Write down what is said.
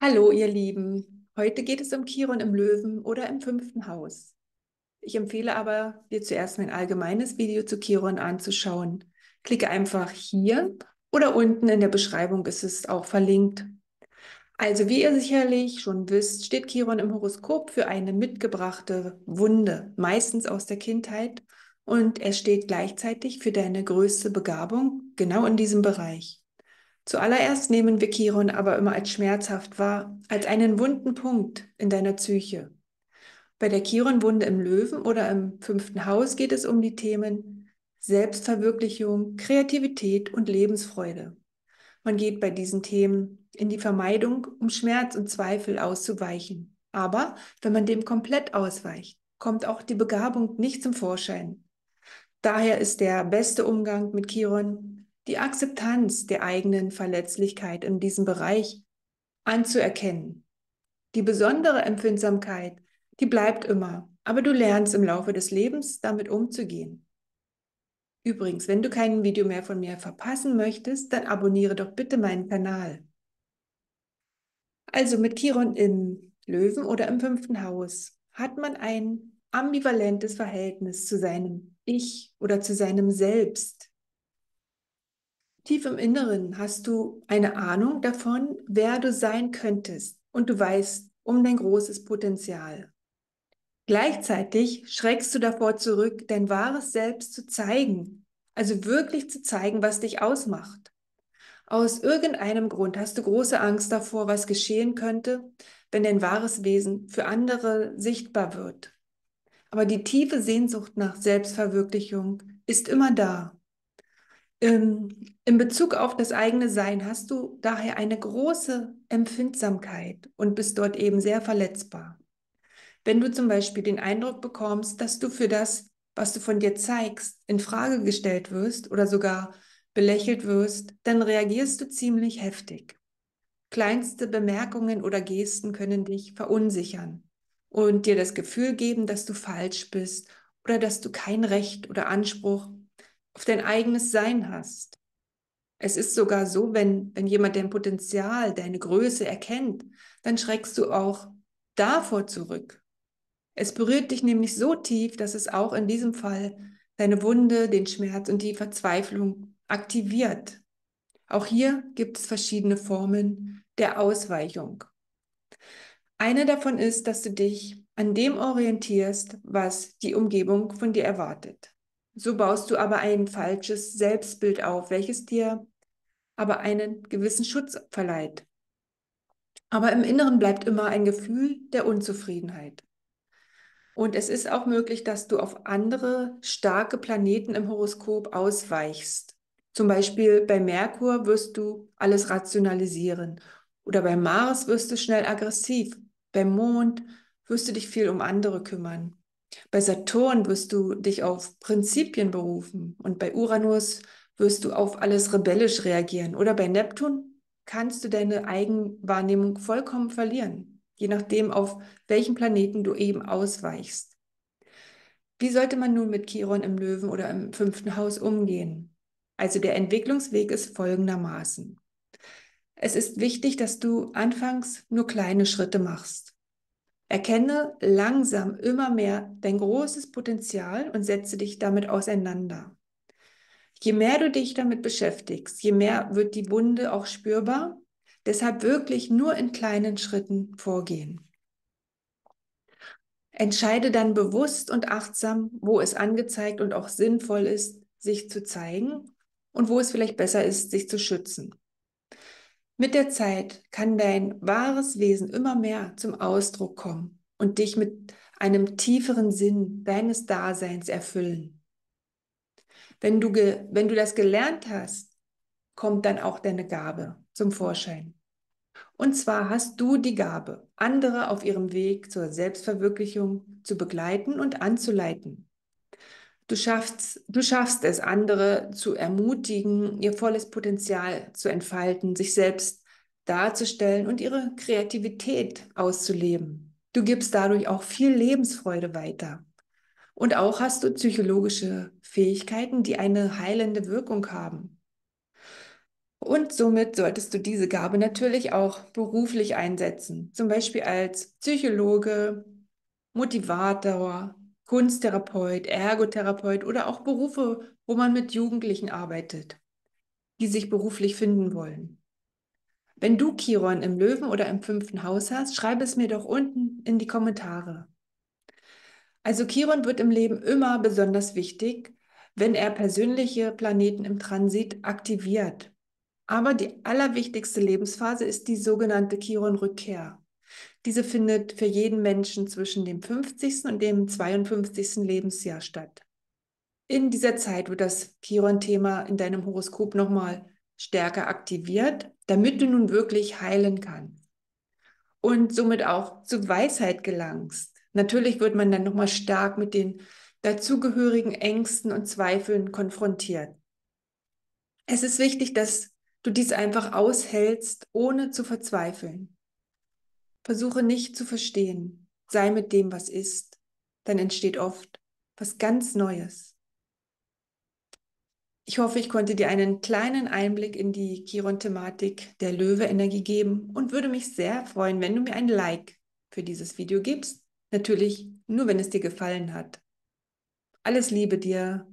Hallo, ihr Lieben. Heute geht es um Chiron im Löwen oder im fünften Haus. Ich empfehle aber, dir zuerst mein allgemeines Video zu Chiron anzuschauen. Klicke einfach hier oder unten in der Beschreibung ist es auch verlinkt. Also, wie ihr sicherlich schon wisst, steht Chiron im Horoskop für eine mitgebrachte Wunde, meistens aus der Kindheit, und er steht gleichzeitig für deine größte Begabung, genau in diesem Bereich. Zuallererst nehmen wir Chiron aber immer als schmerzhaft wahr, als einen wunden Punkt in deiner Psyche. Bei der Chiron-Wunde im Löwen oder im fünften Haus geht es um die Themen Selbstverwirklichung, Kreativität und Lebensfreude. Man geht bei diesen Themen in die Vermeidung, um Schmerz und Zweifel auszuweichen. Aber wenn man dem komplett ausweicht, kommt auch die Begabung nicht zum Vorschein. Daher ist der beste Umgang mit Chiron die Akzeptanz der eigenen Verletzlichkeit in diesem Bereich anzuerkennen. Die besondere Empfindsamkeit, die bleibt immer, aber du lernst im Laufe des Lebens damit umzugehen. Übrigens, wenn du kein Video mehr von mir verpassen möchtest, dann abonniere doch bitte meinen Kanal. Also mit Chiron im Löwen oder im fünften Haus hat man ein ambivalentes Verhältnis zu seinem Ich oder zu seinem Selbst. Tief im Inneren hast du eine Ahnung davon, wer du sein könntest, und du weißt um dein großes Potenzial. Gleichzeitig schreckst du davor zurück, dein wahres Selbst zu zeigen, also wirklich zu zeigen, was dich ausmacht. Aus irgendeinem Grund hast du große Angst davor, was geschehen könnte, wenn dein wahres Wesen für andere sichtbar wird. Aber die tiefe Sehnsucht nach Selbstverwirklichung ist immer da. In Bezug auf das eigene Sein hast du daher eine große Empfindsamkeit und bist dort eben sehr verletzbar. Wenn du zum Beispiel den Eindruck bekommst, dass du für das, was du von dir zeigst, in Frage gestellt wirst oder sogar belächelt wirst, dann reagierst du ziemlich heftig. Kleinste Bemerkungen oder Gesten können dich verunsichern und dir das Gefühl geben, dass du falsch bist oder dass du kein Recht oder Anspruch auf dein eigenes Sein hast. Es ist sogar so, wenn jemand dein Potenzial, deine Größe erkennt, dann schreckst du auch davor zurück. Es berührt dich nämlich so tief, dass es auch in diesem Fall deine Wunde, den Schmerz und die Verzweiflung aktiviert. Auch hier gibt es verschiedene Formen der Ausweichung. Eine davon ist, dass du dich an dem orientierst, was die Umgebung von dir erwartet. So baust du aber ein falsches Selbstbild auf, welches dir aber einen gewissen Schutz verleiht. Aber im Inneren bleibt immer ein Gefühl der Unzufriedenheit. Und es ist auch möglich, dass du auf andere starke Planeten im Horoskop ausweichst. Zum Beispiel bei Merkur wirst du alles rationalisieren oder bei Mars wirst du schnell aggressiv. Beim Mond wirst du dich viel um andere kümmern. Bei Saturn wirst du dich auf Prinzipien berufen und bei Uranus wirst du auf alles rebellisch reagieren. Oder bei Neptun kannst du deine Eigenwahrnehmung vollkommen verlieren, je nachdem, auf welchen Planeten du eben ausweichst. Wie sollte man nun mit Chiron im Löwen oder im fünften Haus umgehen? Also der Entwicklungsweg ist folgendermaßen. Es ist wichtig, dass du anfangs nur kleine Schritte machst. Erkenne langsam immer mehr dein großes Potenzial und setze dich damit auseinander. Je mehr du dich damit beschäftigst, je mehr wird die Wunde auch spürbar. Deshalb wirklich nur in kleinen Schritten vorgehen. Entscheide dann bewusst und achtsam, wo es angezeigt und auch sinnvoll ist, sich zu zeigen und wo es vielleicht besser ist, sich zu schützen. Mit der Zeit kann dein wahres Wesen immer mehr zum Ausdruck kommen und dich mit einem tieferen Sinn deines Daseins erfüllen. Wenn du das gelernt hast, kommt dann auch deine Gabe zum Vorschein. Und zwar hast du die Gabe, andere auf ihrem Weg zur Selbstverwirklichung zu begleiten und anzuleiten. Du schaffst es, andere zu ermutigen, ihr volles Potenzial zu entfalten, sich selbst darzustellen und ihre Kreativität auszuleben. Du gibst dadurch auch viel Lebensfreude weiter. Und auch hast du psychologische Fähigkeiten, die eine heilende Wirkung haben. Und somit solltest du diese Gabe natürlich auch beruflich einsetzen, zum Beispiel als Psychologe, Motivator, Kunsttherapeut, Ergotherapeut oder auch Berufe, wo man mit Jugendlichen arbeitet, die sich beruflich finden wollen. Wenn du Chiron im Löwen oder im 5. Haus hast, schreib es mir doch unten in die Kommentare. Also Chiron wird im Leben immer besonders wichtig, wenn er persönliche Planeten im Transit aktiviert. Aber die allerwichtigste Lebensphase ist die sogenannte Chiron-Rückkehr. Diese findet für jeden Menschen zwischen dem 50. und dem 52. Lebensjahr statt. In dieser Zeit wird das Chiron-Thema in deinem Horoskop nochmal stärker aktiviert, damit du nun wirklich heilen kannst und somit auch zu Weisheit gelangst. Natürlich wird man dann nochmal stark mit den dazugehörigen Ängsten und Zweifeln konfrontiert. Es ist wichtig, dass du dies einfach aushältst, ohne zu verzweifeln. Versuche nicht zu verstehen. Sei mit dem, was ist. Dann entsteht oft was ganz Neues. Ich hoffe, ich konnte dir einen kleinen Einblick in die Chiron-Thematik der Löwe-Energie geben und würde mich sehr freuen, wenn du mir ein Like für dieses Video gibst. Natürlich nur, wenn es dir gefallen hat. Alles Liebe dir.